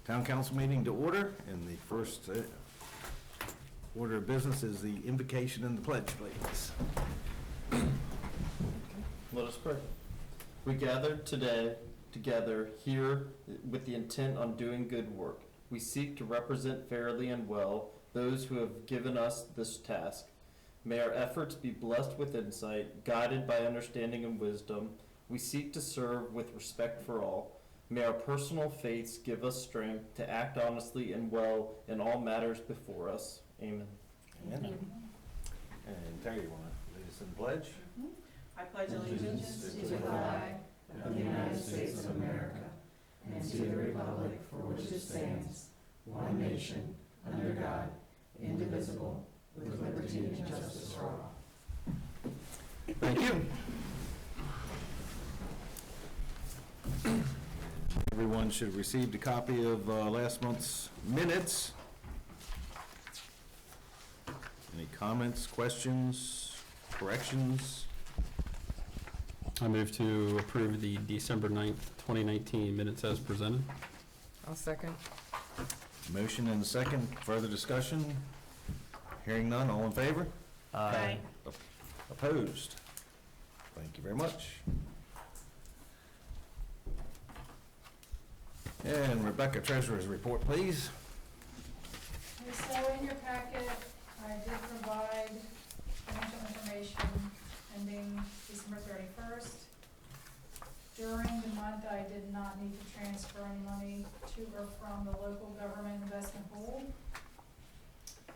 Town council meeting to order, and the first order of business is the invocation and the pledge, please. Let us pray. We gather today together here with the intent on doing good work. We seek to represent fairly and well those who have given us this task. May our efforts be blessed with insight, guided by understanding and wisdom. We seek to serve with respect for all. May our personal faiths give us strength to act honestly and well in all matters before us. Amen. Amen. And Terry, you want to lead us in the pledge? I pledge allegiance to the flag of the United States of America and to the republic for which it stands, one nation, under God, indivisible, with liberty and justice for all. Thank you. Everyone should have received a copy of last month's minutes. Any comments, questions, corrections? I move to approve the December 9th, 2019 minutes as presented. I'll second. Motion and a second. Further discussion? Hearing none. All in favor? Aye. Opposed? Thank you very much. And Rebecca, Treasurer's report, please. So in your packet, I did provide financial information ending December 31st. During the month, I did not need to transfer any money to or from the local government investment pool.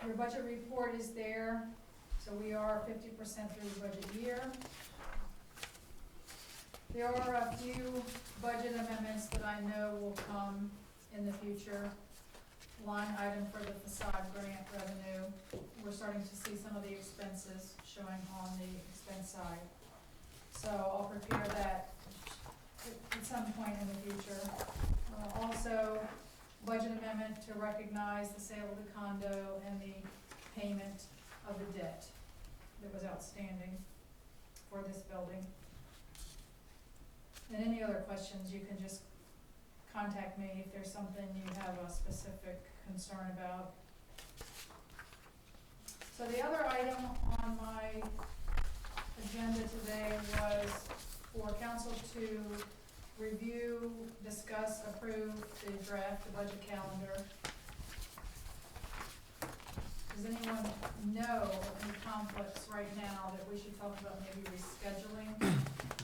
Your budget report is there, so we are 50% through the budget year. There are a few budget amendments that I know will come in the future. Line item for the facade grant revenue. We're starting to see some of the expenses showing on the expense side. So I'll prepare that at some point in the future. Also, budget amendment to recognize the sale of the condo and the payment of the debt that was outstanding for this building. And any other questions, you can just contact me if there's something you have a specific concern about. So the other item on my agenda today was for council to review, discuss, approve the draft, the budget calendar. Does anyone know of any conflicts right now that we should talk about maybe rescheduling?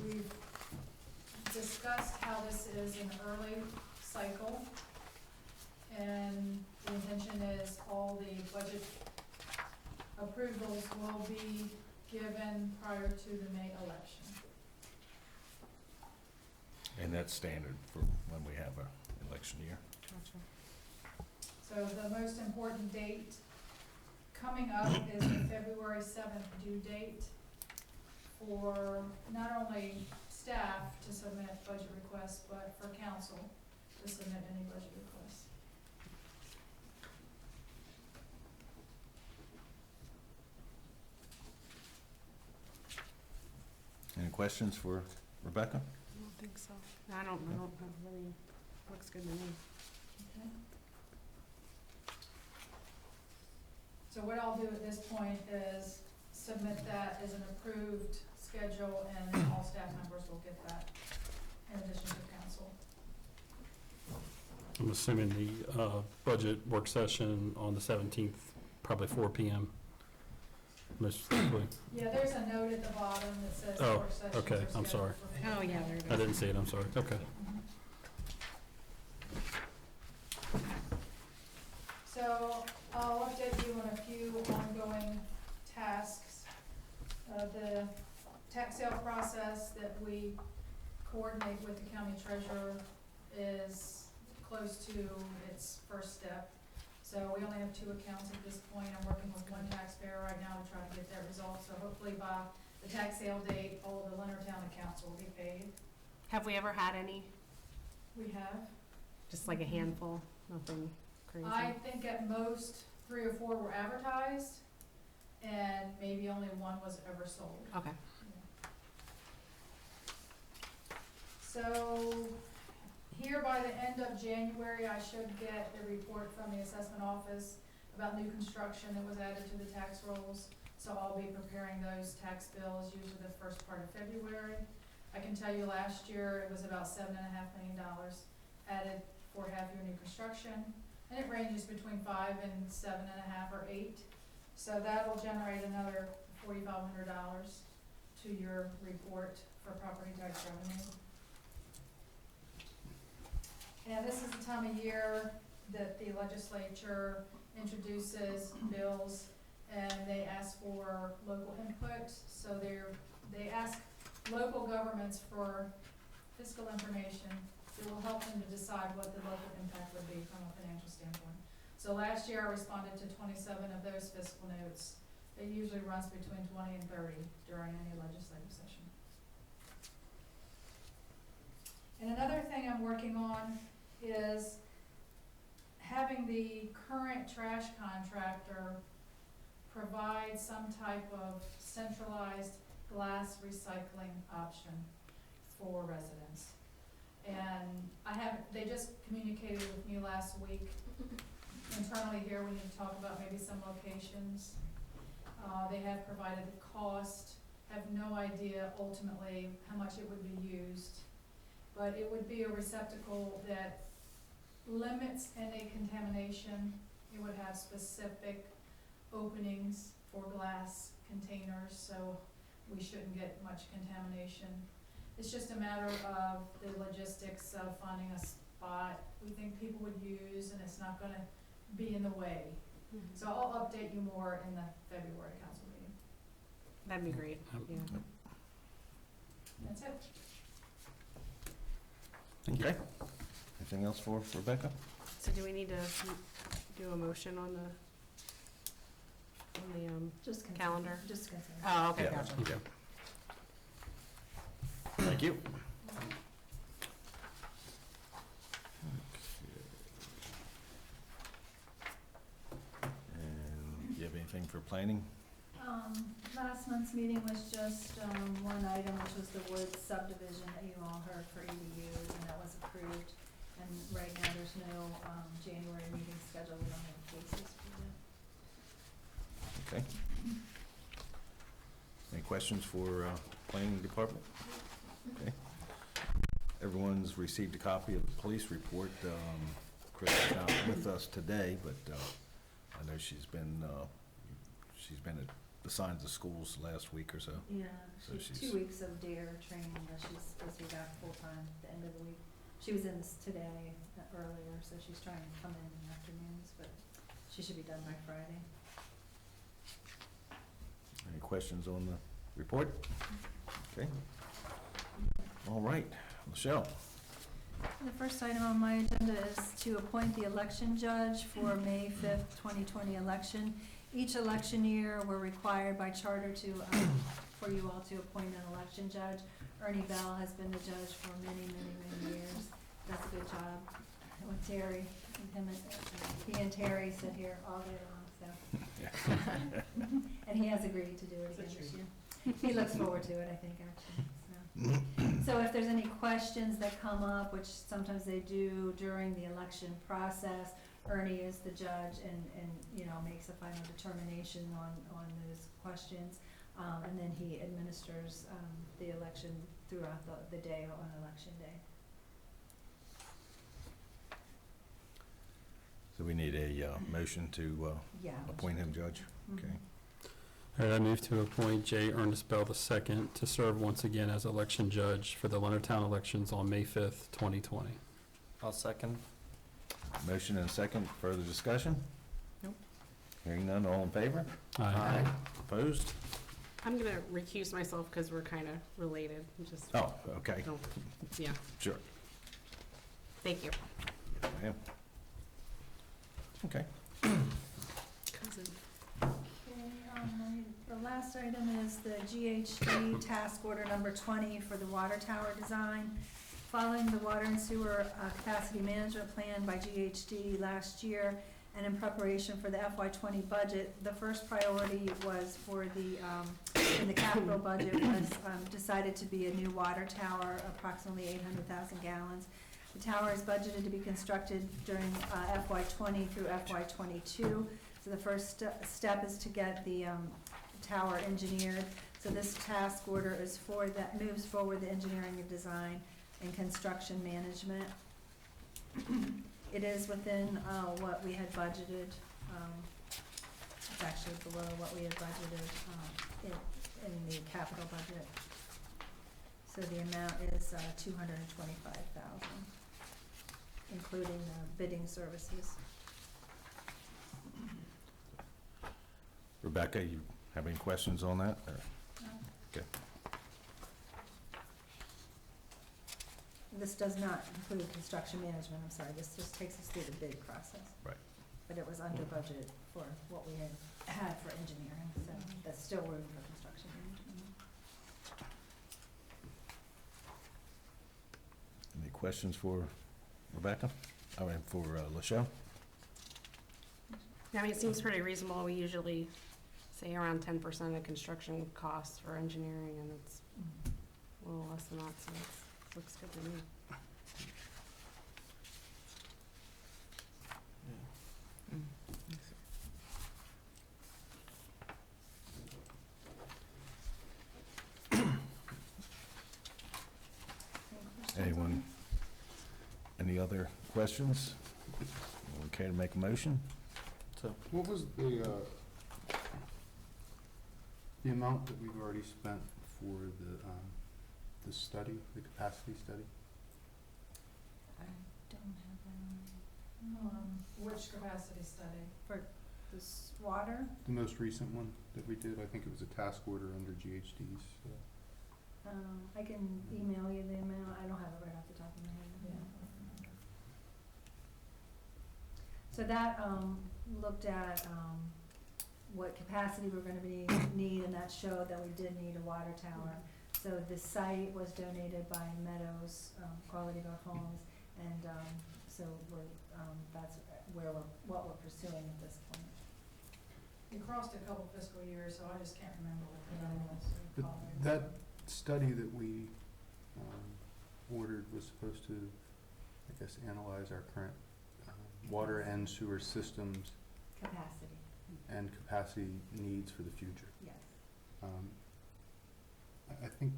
We've discussed how this is an early cycle, and the intention is all the budget approvals will be given prior to the May election. And that's standard for when we have an election year. Gotcha. So the most important date coming up is the February 7th due date for not only staff to submit budget requests, but for council to submit any budget requests. Any questions for Rebecca? I don't think so. I don't really, looks good to me. Okay. So what I'll do at this point is submit that as an approved schedule, and then all staff members will get that in addition to council. I'm assuming the budget work session on the 17th, probably 4 p.m. most likely. Yeah, there's a note at the bottom that says Oh, work sessions okay, are I'm scheduled sorry. for 4 Oh, yeah, there it I is. didn't see it, I'm sorry. Okay. So I'll update you on a few ongoing tasks. The tax sale process that we coordinate with the county treasurer is close to its first step. So we only have 2 accounts at this point. I'm working with one taxpayer right now to try to get that resolved. So hopefully by the tax sale date, all of the Leonardtown accounts will be paid. Have we ever had any? We have. Just like a handful, nothing crazy. I think at most 3 or 4 were advertised, and maybe only 1 was ever sold. Okay. So here by the end of January, I should get the report from the assessment office about new construction that was added to the tax rolls. So I'll be preparing those tax bills usually the first part of February. I can tell you last year, it was about $7.5 million added for half-year new construction. And it ranges between 5 and 7.5 or 8. So that'll generate another $4,500 to your report for property tax revenue. And this is the time of year that the legislature introduces bills and they ask for local input. So they ask local governments for fiscal information that will help them to decide what the local impact would be from a financial standpoint. So last year I responded to 27 of those fiscal notes. It usually runs between 20 and 30 during any legislative session. And another thing I'm working on is having the current trash contractor provide some type of centralized glass recycling option for residents. And they just communicated with me last week. Internally here, we need to talk about maybe some locations. They have provided the cost, have no idea ultimately how much it would be used. But it would be a receptacle that limits any contamination. It would have specific openings for glass containers, so we shouldn't get much contamination. It's just a matter of the logistics of finding a spot we think people would use and it's not gonna be in the way. So I'll update you more in the February council meeting. That'd be great, yeah. That's it. Okay. Anything else for Rebecca? So do we need to do a motion on the Just consider. calendar? Just consider. Oh, okay, Yeah. gotcha. Okay. Thank you. And do you have anything for planning? Last month's meeting was just, one item, which was the Woods subdivision that you all heard for EDUs, and that was approved. And right now, there's no, January meeting scheduled, we don't have cases for that. Okay. Any questions for planning department? Okay. Everyone's received a copy of the police report. Kristi's not with us today, but I know she's been assigned to schools last week or so. Yeah, So she's she's- 2 weeks of DARE training, but she's supposed to be back full-time at the end of the week. She was in this today, earlier, so she's trying to come in the afternoons, but she should be done by Friday. Any questions on the report? Okay. All right, Laschelle. The first item on my agenda is to appoint the election judge for May 5th, 2020 election. Each election year, we're required by charter to, for you all to appoint an election judge. Ernie Bell has been the judge for many, many, many years. Does a good job. With Terry, he and Terry sit here all day long, so. And he has agreed to do it again this year. He looks forward to it, I think, actually, so. So if there's any questions that come up, which sometimes they do during the election process, Ernie is the judge and makes a final determination on those questions. And then he administers the election throughout the day on election day. So we need a motion to Yeah. appoint him judge? Mhm. Okay. All right, I move to appoint J. Ernest Bell II to serve once again as election judge for the Leonardtown elections on May 5th, 2020. I'll second. Motion and a second. Further discussion? Nope. Hearing none, all in favor? Aye. Opposed? I'm gonna recuse myself because we're kind of related, just, Oh, okay, don't, yeah, sure. thank you. Yes, ma'am. Okay. Cousin. Okay, the last item is the GHD task order number 20 for the water tower design. Following the water and sewer capacity management plan by GHD last year, and in preparation for the FY20 budget, the first priority was for in the capital budget was decided to be a new water tower, approximately 800,000 gallons. The tower is budgeted to be constructed during FY '20 through FY '22. So the first step is to get the tower engineered. So this task order is for that, moves forward the engineering and design and construction management. It is within what we had budgeted. It's actually below what we had budgeted in the capital budget. So the amount is $225,000, including bidding services. Rebecca, you have any questions on that? Or- No. Okay. This does not include construction management, I'm sorry, this just takes us through the bid process. Right. But it was under budget for what we had for engineering, so that's still room for construction management. Any questions for Rebecca? I mean, for Laschelle? I mean, it seems pretty reasonable. We usually say around 10% of construction costs for engineering, and it's a little less than that, so it looks good to me. Anyone, any other questions? Okay to make a motion? So, What was the amount that we've already spent for the study, the capacity study? I don't have that on Which capacity study? for this water. The most recent one that we did, I think it was a task order under GHD's. I can email you the amount, I don't have it right off the top of my head. So that, looked at, what capacity we're gonna need, and that showed that we did need a water tower. So the site was donated by Meadows, Quality of Our Homes, and, so we're, that's what we're pursuing at this point. You crossed a couple fiscal years, so I just can't remember what the number was. But that study that we ordered was supposed to, I guess, analyze our current water and sewer systems Capacity, and capacity needs for the future. yes. I think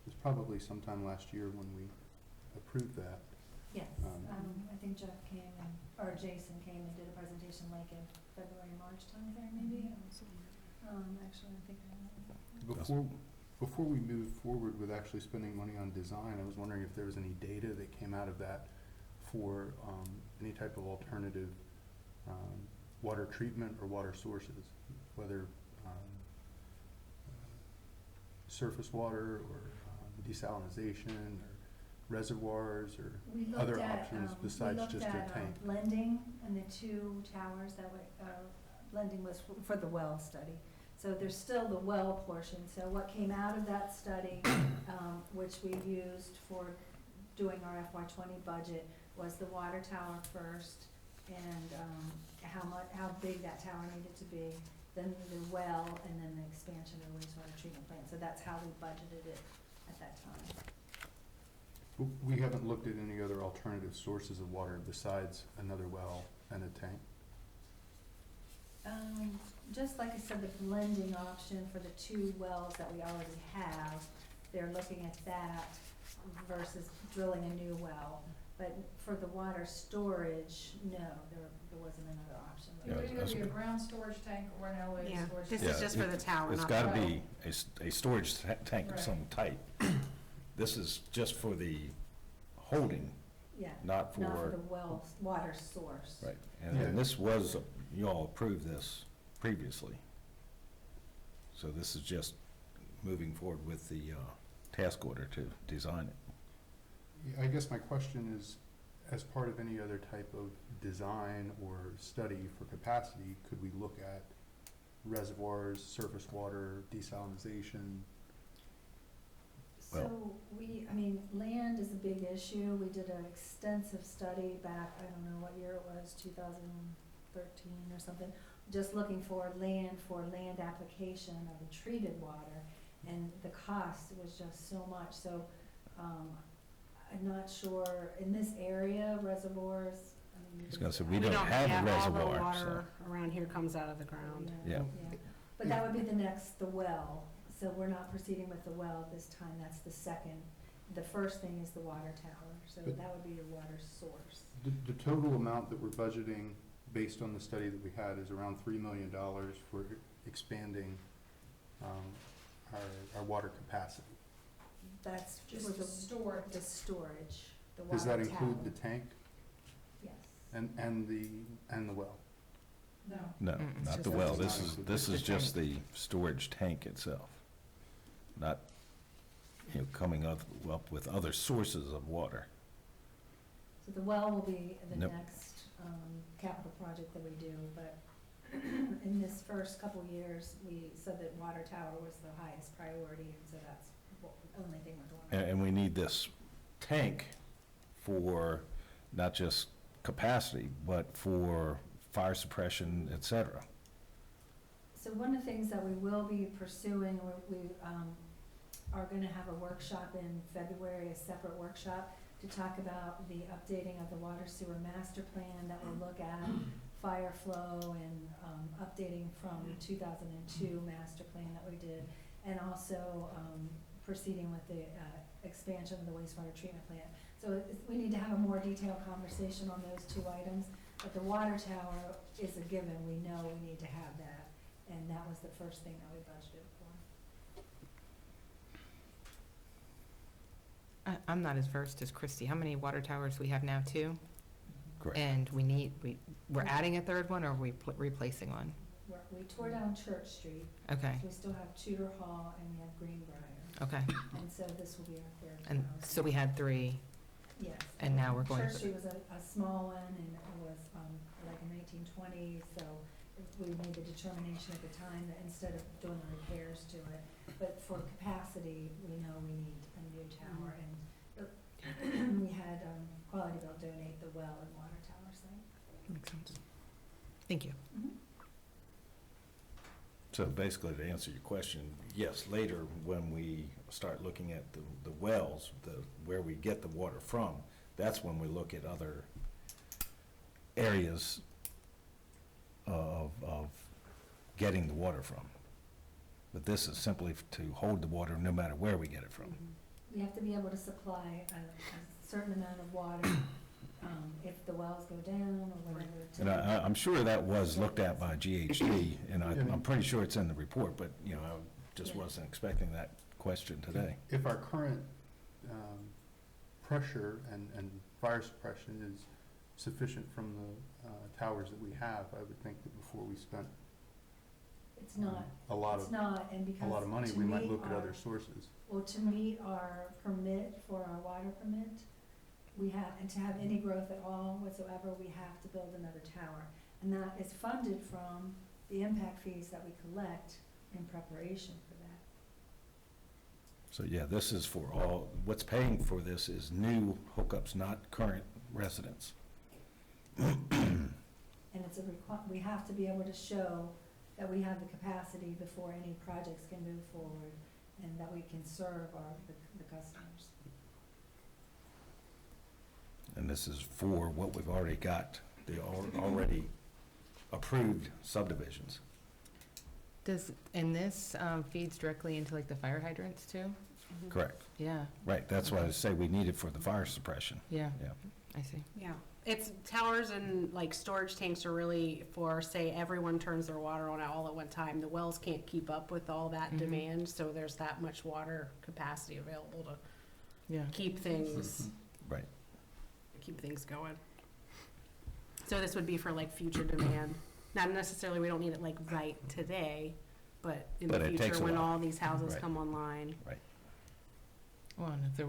it was probably sometime last year when we approved that. Yes, I think Jeff came and, or Jason came and did a presentation like in February, March timeframe maybe. Actually, I think Before we move forward with actually spending money on design, I was wondering if there was any data that came out of that for any type of alternative water treatment or water sources, whether surface water or desalinization or reservoirs or we looked other at, options besides just a tank. blending and the two towers that were, blending was for the well study. So there's still the well portion, so what came out of that study, which we've used for doing our FY '20 budget, was the water tower first, and, how big that tower needed to be, then the well, and then the expansion of the wastewater treatment plant, so that's how we budgeted it at that time. We haven't looked at any other alternative sources of water besides another well and a tank. Just like I said, the blending option for the two wells that we already have, they're looking at that versus drilling a new well. But for the water storage, no, there wasn't another option. It would either be a ground storage tank or an elevated Yeah, storage this tank. is just for the tower, It's not gotta the be a storage tank of Right. some type. This is just for the holding, Yeah, not for. not for the well, water source. Right, and this was, you all approved this previously. So this is just moving forward with the task order to design it. Yeah, I guess my question is, as part of any other type of design or study for capacity, could we look at reservoirs, surface water, desalinization? So land is a big issue. We did an extensive study back, I don't know what year it was, 2013 or something, just looking for land application of the treated water. and the cost was just so much, so, I'm not sure, in this area, reservoirs, I mean. I was gonna say, we don't have a All reservoir, the so, water around here comes out of the ground. Yeah. But that would be the well, so we're not proceeding with the well this time, that's the second. The first thing is the water tower, so But- that would be your water source. The total amount that we're budgeting, based on the study that we had, is around $3 million for expanding our water capacity. That's Just for the storage. the storage, the water tower. Does that include the tank Yes. and the well? No. no, Mm-mm. not It's the just well, the this tank. is, this is The just the storage tank itself. Not, coming up with other sources of water. So the well will be the Nope. next capital project that we do, but in this first couple years, we said that water tower was the highest priority, and so that's the only thing we're doing. And we need this tank for not just capacity, but for fire suppression, et cetera. So one of the things that we will be pursuing, we are gonna have a workshop in February, a separate workshop, to talk about the updating of the water sewer master plan that will look at fire flow and updating from 2002 master plan that we did, and also proceeding with the expansion of the wastewater treatment plant. So we need to have a more detailed conversation on those two items, but the water tower is a given, we know we need to have that, and that was the first thing that we budgeted for. I'm not as versed as Christy. How many water towers we have now, two? Correct. And we're adding a third one, or are we replacing one? We tore down Church Street, Okay, so we still have Tudor Hall and we have Greenbrier, okay. and so this will be our third And tower. so we had three, Yes. and now we're going Church for- Street was a small one, and it was like in 1920s, so we made the determination at the time that instead of doing the repairs to it, but for capacity, we know we need a new tower, and we had Quality Bill donate the well and water tower site. makes sense. Thank you. So basically, to answer your question, yes, later, when we start looking at the wells, where we get the water from, that's when we look at other areas of getting the water from. But this is simply to hold the water no matter where we get it from. We have to be able to supply a certain amount of water if the wells go down or whatever. And I'm sure that was looked at by GHD, and I'm pretty sure it's in the report, but, I just Yeah. wasn't expecting that question today. If our current pressure and fire suppression is sufficient from the towers that we have, I would think that before we spent It's not, a lot it's of, not, and because a lot of money, to we might meet look at our- other sources. Well, to meet our permit for our water permit, we have, and to have any growth at all whatsoever, we have to build another tower. And that is funded from the impact fees that we collect in preparation for that. So, yeah, this is for all, what's paying for this is new hookups, not current residents. And it's we have to be able to show that we have the capacity before any projects can move forward, and that we can serve the customers. And this is for what we've already got, the already approved subdivisions. And this feeds directly into like the fire hydrants too? Correct. Yeah, Right, that's why I say we need it for the fire suppression. yeah, Yeah. I see. Yeah, it's towers and like storage tanks are really for, say, everyone turns their water on all at one time. The wells can't keep up with all that Mhm. demand, so there's that much water capacity available to Yeah. keep things, Right. going. So this would be for like future demand. Not necessarily, we don't need it like right today, but in But the it takes future, a when while. all these houses Right. come online. Well, and if there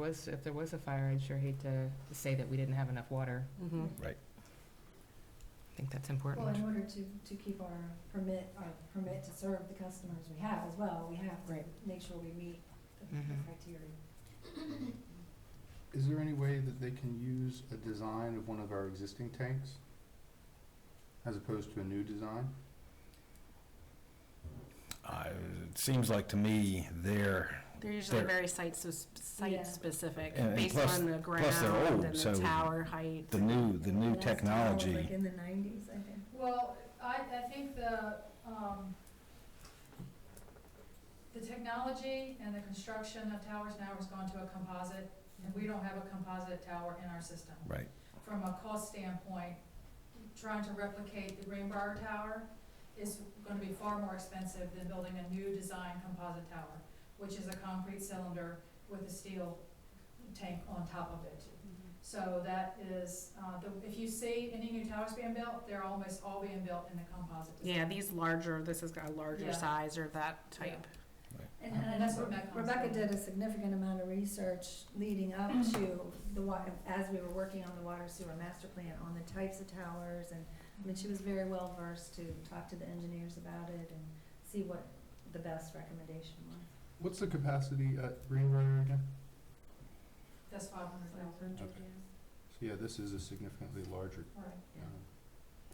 was a fire, I'd sure hate to say that we didn't have enough water. Mm-hmm. I think that's Well, important. in order to keep our permit to serve the customers we have as well, we have to Right. make sure we meet the Mhm. criteria. Is there any way that they can use a design of one of our existing tanks as opposed to a new design? It seems like to me They're usually They're- very Yeah. site-specific, And based plus- on the plus they're ground old, and so the tower height. the new Like technology. in the 90s, I think. Well, I think the technology and the construction of towers now has gone to a composite, and we don't have a composite tower in our system. Right. From a cost standpoint, trying to replicate the Greenbrier Tower is gonna be far more expensive than building a new design composite tower, which is a concrete cylinder with a steel tank on top of it. So that is, if you see any new towers being built, they're almost all being built in the composite design. Yeah, these larger, this has got a larger Yeah. size or that type. And And that's what Metcalfe's Rebecca doing. did a significant amount of research leading up to as we were working on the water sewer master plan on the types of towers, and, I mean, she was very well versed to talk to the engineers about it and see what the best recommendation was. What's the capacity at Greenbrier again? That's 500,000. Okay. So yeah, this is a significantly larger Right.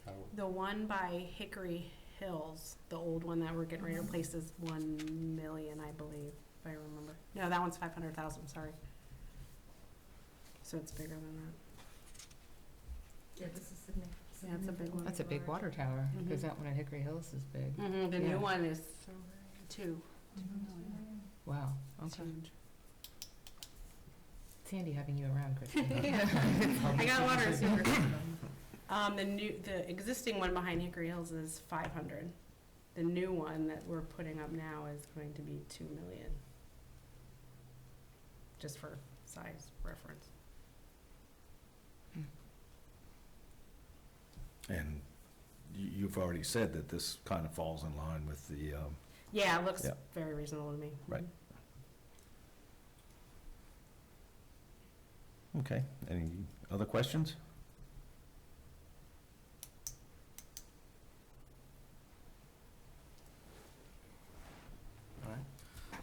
tower. The one by Hickory Hills, the old one that we're getting ready to replace is 1 million, I believe, if I remember. No, that one's 500,000, sorry. So it's bigger than that. Yeah, this is significant. Yeah, it's a big one. That's a big water tower, because Mhm. that one at Hickory Hills is big. The Yeah. new one is 2. Wow, It's okay. huge. It's handy having you around, Christy. I got water and sewer. The existing one behind Hickory Hills is 500. The new one that we're putting up now is going to be 2 million. Just for size reference. And you've already said that this kind of falls in line with the, Yeah, it looks Yeah. very reasonable to me. Right. okay. Any other questions?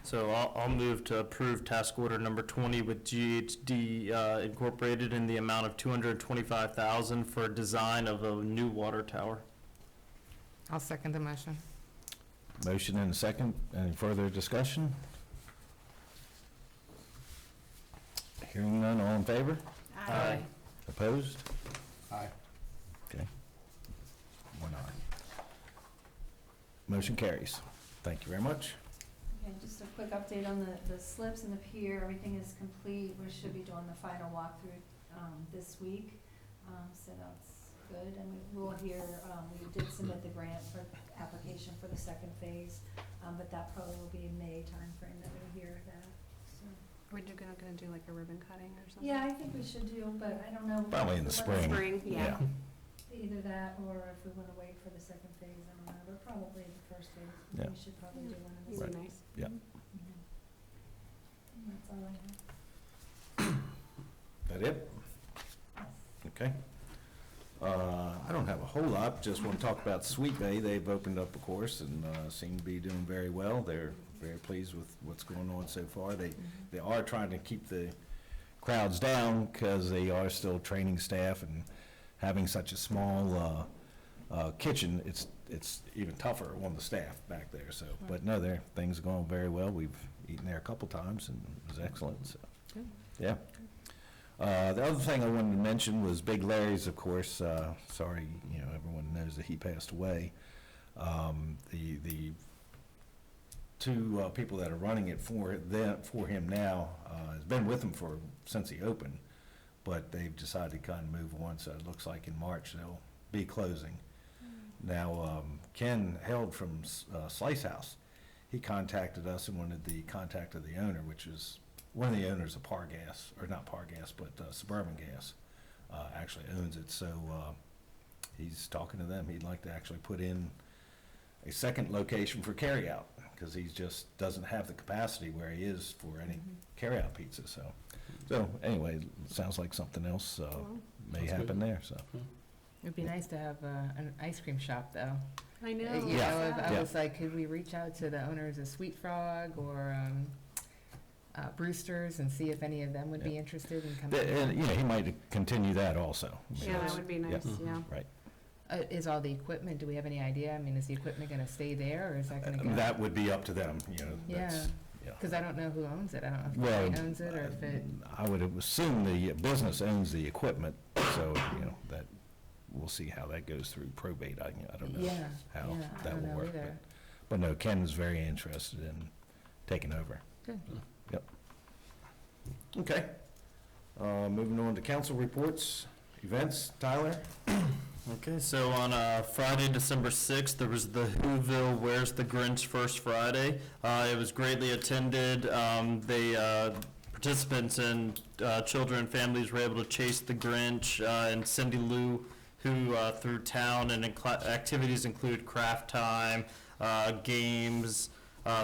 So I'll move to approve task order number 20 with GHD Incorporated in the amount of $225,000 for design of a new water tower. I'll second the motion. Motion and a second. Any further discussion? Hearing none, all in favor? Aye. Opposed? Aye. Okay. 1 aye. Motion carries. Thank you very much. Okay, just a quick update on the slips and the pier, everything is complete, we should be doing the final walkthrough, this week. So that's good, and we will hear, we did submit the grant for application for the second phase, but that probably will be May timeframe that we'll hear that, so. Are we gonna do like a ribbon cutting or something? Yeah, I think we should do, but I don't know. Probably in the spring. Spring, yeah. Either that, or if we wanna wait for the second phase, I don't know, but probably the first phase, Yeah. we should probably do one of the. Would be nice. Yeah. That's all I have. That it? Okay. I don't have a whole lot, just want to talk about Sweet Bay. They've opened up a course and seem to be doing very well. They're very pleased with what's going on so far. They are trying to keep the crowds down because they are still training staff, and having such a small kitchen, it's even tougher on the staff back there, so. But no, things are going very well. We've eaten there a couple times and it was excellent, so. Good. Yeah. The other thing I wanted to mention was Big Larry's, of course, sorry, everyone knows that he passed away. The two people that are running it for him now, has been with him since he opened, but they've decided to kind of move on, so it looks like in March they'll be closing. Now, Ken Held from Slice House, he contacted us and wanted the contact of the owner, which is one of the owners of Par Gas, or not Par Gas, but Suburban Gas, actually owns it. So he's talking to them. He'd like to actually put in a second location for carryout, because he just doesn't have the capacity where he is for any carryout pizza. So anyway, it sounds like something else may Sounds happen good. there. So It'd be nice to have an ice cream shop, though. I know. You Yeah. know, I Yeah. was like, could we reach out to the owners of Sweet Frog or Brewster's and see if any of them would be Yeah. interested in coming? and he might continue that also. Yeah, that would be nice, Yeah. yeah. Right. Is all the equipment, do we have any idea? I mean, is the equipment gonna stay there, or is that gonna go? That would be up to them, you know, Yeah, that's, yeah. because I don't know who owns it. I don't know if the Well, state owns it, or if it, I would assume the business owns the equipment, so, you know, that, we'll see how that goes through probate. I don't know yeah, how yeah, I that don't will know work. either. But no, Ken is very interested in taking over. Good. Yep. Okay. Moving on to council reports, events, Tyler? Okay, so on Friday, December 6th, there was the Whoville Where's the Grinch First Friday. It was greatly attended. Participants and children and families were able to chase the Grinch, and Cindy Lou, who through town, and activities include craft time, games,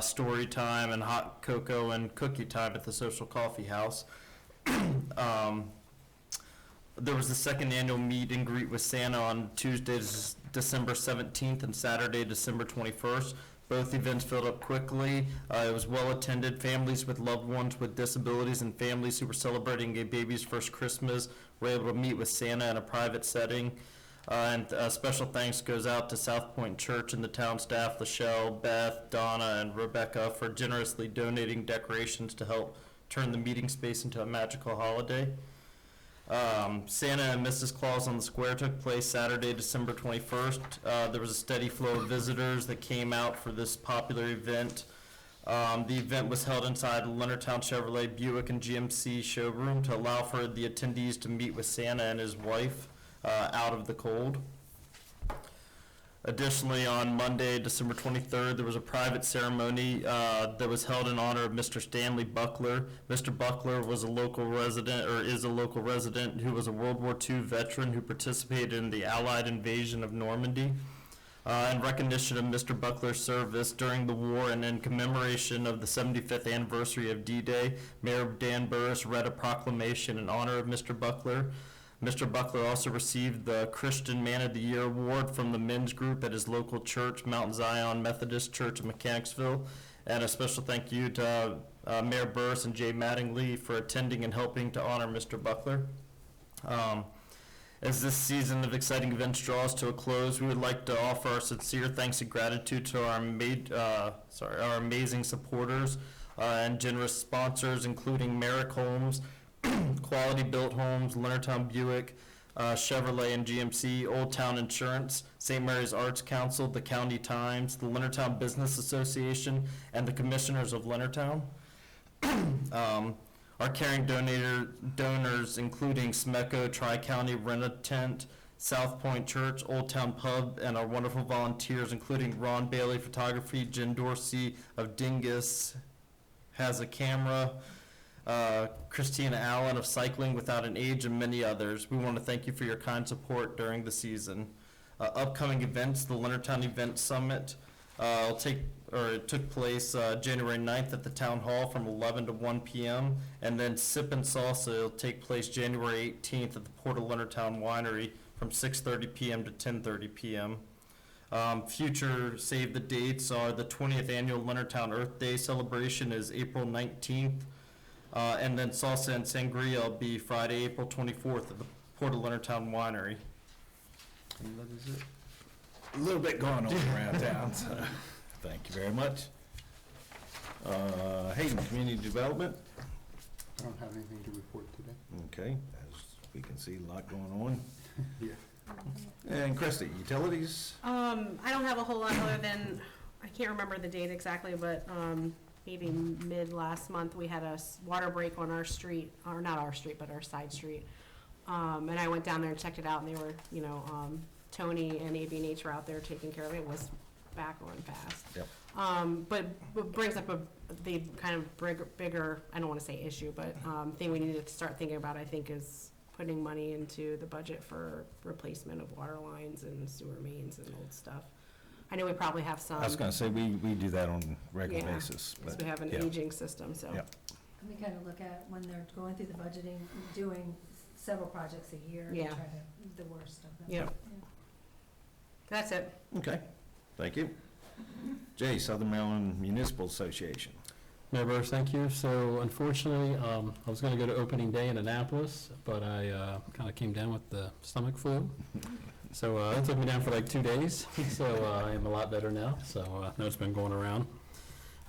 story time, and hot cocoa and cookie time at the Social Coffee House. There was the second annual meet and greet with Santa on Tuesday, December 17th, and Saturday, December 21st. Both events filled up quickly. It was well attended. Families with loved ones with disabilities and families who were celebrating a baby's first Christmas were able to meet with Santa in a private setting. And special thanks goes out to South Point Church and the town staff, Laschelle, Beth, Donna, and Rebecca, for generously donating decorations to help turn the meeting space into a magical holiday. Santa and Mrs. Claus on the Square took place Saturday, December 21st. There was a steady flow of visitors that came out for this popular event. The event was held inside Leonardtown Chevrolet Buick and GMC showroom to allow for the attendees to meet with Santa and his wife out of the cold. Additionally, on Monday, December 23rd, there was a private ceremony that was held in honor of Mr. Stanley Buckler. Mr. Buckler was a local resident, or is a local resident, who was a World War II veteran who participated in the Allied invasion of Normandy. In recognition of Mr. Buckler's service during the war and in commemoration of the 75th anniversary of D-Day, Mayor Dan Burris read a proclamation in honor of Mr. Buckler. Mr. Buckler also received the Christian Man of the Year award from the men's group at his local church, Mount Zion Methodist Church in Mechanicsville. And a special thank you to Mayor Burris and Jay Mattingly for attending and helping to honor Mr. Buckler. As this season of exciting events draws to a close, we would like to offer our sincere thanks and gratitude to our amazing supporters and generous sponsors, including Merrick Homes, Quality Built Homes, Leonardtown Buick, Chevrolet and GMC, Old Town Insurance, St. Mary's Arts Council, the County Times, the Leonardtown Business Association, and the Commissioners of Leonardtown. Our caring donors, including SMECO, Tri-County Rent-A-Tent, South Point Church, Old Town Pub, and our wonderful volunteers, including Ron Bailey Photography, Jen Dorsey of Dingus Has a Camera, Christina Allen of Cycling Without an Age, and many others. We want to thank you for your kind support during the season. Upcoming events, the Leonardtown Event Summit it took place January 9th at the Town Hall from 11 to 1 p.m. And then Sip and Salsa will take place January 18th at the Port of Leonardtown Winery from 6:30 p.m. to 10:30 p.m. Future save the dates are the 20th Annual Leonardtown Earth Day celebration is April 19th. And then Salsa and Sangria will be Friday, April 24th at the Port of Leonardtown Winery. And that is it. A little bit going on around town, so thank you very much. Hayden, Community Development. I don't have anything to report today. Okay, as we can see, a lot going on. Yeah. And Christy, Utilities? I don't have a whole lot other than, I can't remember the date exactly, but, maybe mid last month, we had a water break on our street, or not our street, but our side street. And I went down there and checked it out, and they were, Tony and AV&H were out there taking care of it. It was back on fast. Yep. But what brings up the kind of bigger, I don't want to say issue, but thing we need to start thinking about, I think, is putting money into the budget for replacement of water lines and sewer mains and old stuff. I know we probably have some. I was gonna say, we do that on a regular Yeah, basis. because but we have an yeah. aging system, so. Yeah. And we kind of look at when they're going through the budgeting, doing several projects a year, and Yeah. try to, the worst of them. Yep. That's it. Okay, thank you. Jay, Southern Maryland Municipal Association. Mayor Burris, thank you. So unfortunately, I was going to go to opening day in Annapolis, but I kind of came down with the stomach flu. So it took me down for like 2 days, so I am a lot better now. So I know it's been going around.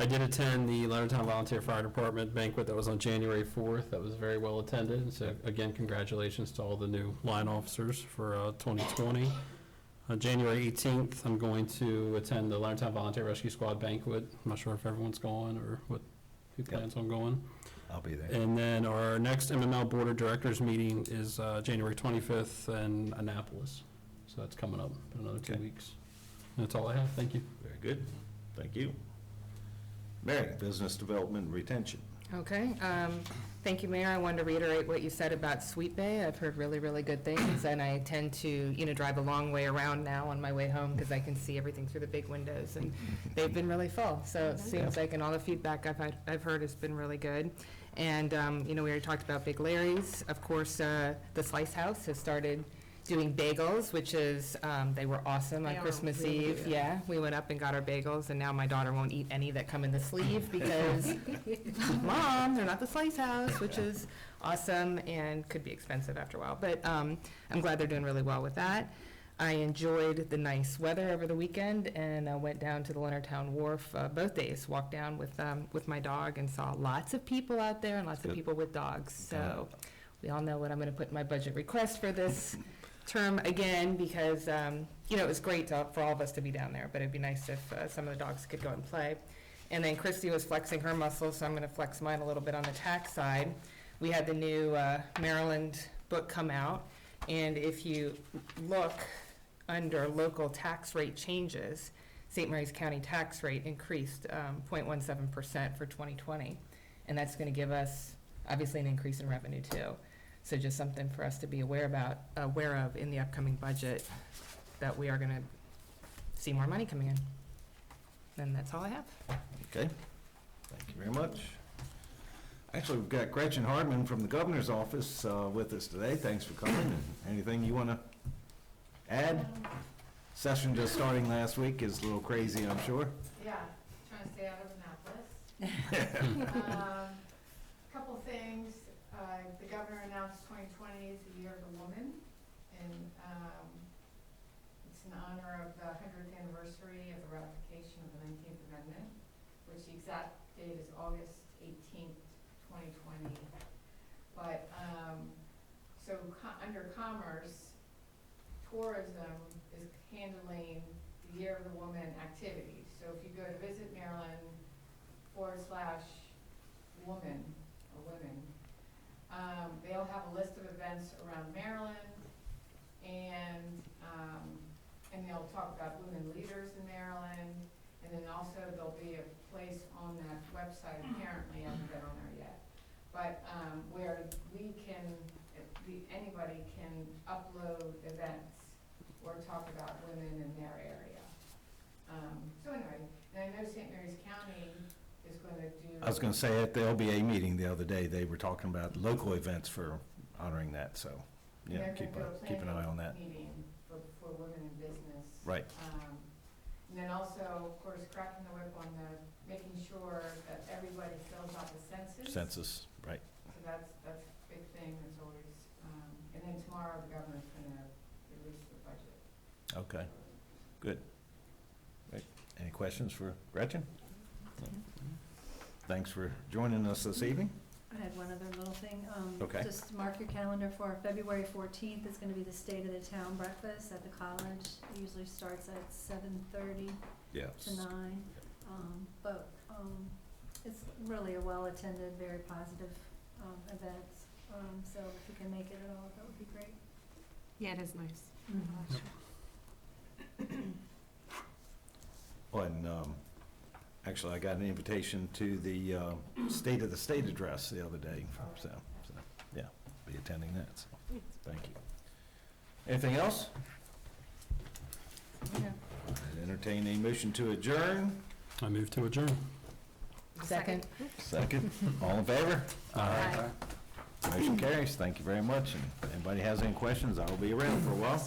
I did attend the Leonardtown Volunteer Fire Department banquet that was on January 4th. That was very well attended. So again, congratulations to all the new line officers for 2020. January 18th, I'm going to attend the Leonardtown Volunteer Rescue Squad banquet. I'm not sure if everyone's going or who plans on going. I'll be there. And then our next MML Board of Directors meeting is January 25th in Annapolis. So that's coming up in another 2 Okay. weeks. And that's all I have. Thank you. Very good. Thank you. Mary, Business Development and Retention. Okay, thank you, Mayor. I wanted to reiterate what you said about Sweet Bay. I've heard really, really good things, and I tend to, drive a long way around now on my way home because I can see everything through the big windows, and they've been really full. So it seems like, and all the feedback I've heard has been really good. And, we already talked about Big Larry's. Of course, the Slice House has started doing bagels, which is, they were awesome on They are Christmas really Eve. good. Yeah, we went up and got our bagels, and now my daughter won't eat any that come in the sleeve because, Mom, they're not the Slice House, which is awesome and could be expensive after a while. But I'm glad they're doing really well with that. I enjoyed the nice weather over the weekend and went down to the Leonardtown Wharf both days, walked down with my dog and saw lots of people out there and lots of Good. people with dogs. So we all know what I'm going to put in my budget request for this term again, because, it was great for all of us to be down there, but it'd be nice if some of the dogs could go and play. And then Christy was flexing her muscles, so I'm going to flex mine a little bit on the tax side. We had the new Maryland book come out, and if you look under local tax rate changes, St. Mary's County tax rate increased 0.17% for 2020, and that's going to give us, obviously, an increase in revenue, too. So just something for us to be aware of in the upcoming budget, that we are going to see more money coming in. And that's all I have. Okay. Thank you very much. Actually, we've got Gretchen Hardman from the Governor's Office with us today. Thanks for coming. And anything you want to add? Session just starting last week is a little crazy, I'm sure. Yeah, trying to stay out of Annapolis. Couple things. The governor announced 2020 is the year of the woman, and it's in honor of the 100th anniversary of the ratification of the 19th Amendment, which the exact date is August 18th, 2020. But, under Commerce, tourism is handling the Year of the Woman activities. So if you go to Visit Maryland /woman or women, they'll have a list of events around Maryland, and they'll talk about women leaders in Maryland, and then also there'll be a place on that website, apparently, I haven't been on there yet, but where anybody can upload events or talk about women in their area. So anyway, and I know St. Mary's County is going to do. I was going to say at the LBA meeting the other day, they were talking about local events for honoring that, so, yeah, They're keep gonna do a an eye on that. Meeting for women in business. Right. And then also, of course, cracking the whip on making sure that everybody fills out the census. Census, right. So that's a big thing, that's always, and then tomorrow the governor's gonna release the budget. Okay, good. Right. Any questions for Gretchen? Thanks for joining us this evening. I had one other little thing. Okay. Just mark your calendar for February 14th. It's going to be the State of the Town breakfast at the college. It usually starts at 7:30 Yes. to 9. But it's really a well-attended, very positive event. So if you can make it at all, that would be great. Yeah, it is nice. Well, and actually, I got an invitation to the State of the State address the other day, so yeah, be attending that, so, thank you. Anything else? Yeah. I'd entertain a motion to adjourn. I move to adjourn. Second. Second. All in favor? Aye. Motion carries. Thank you very much. And if anybody has any questions, I will be around for a while.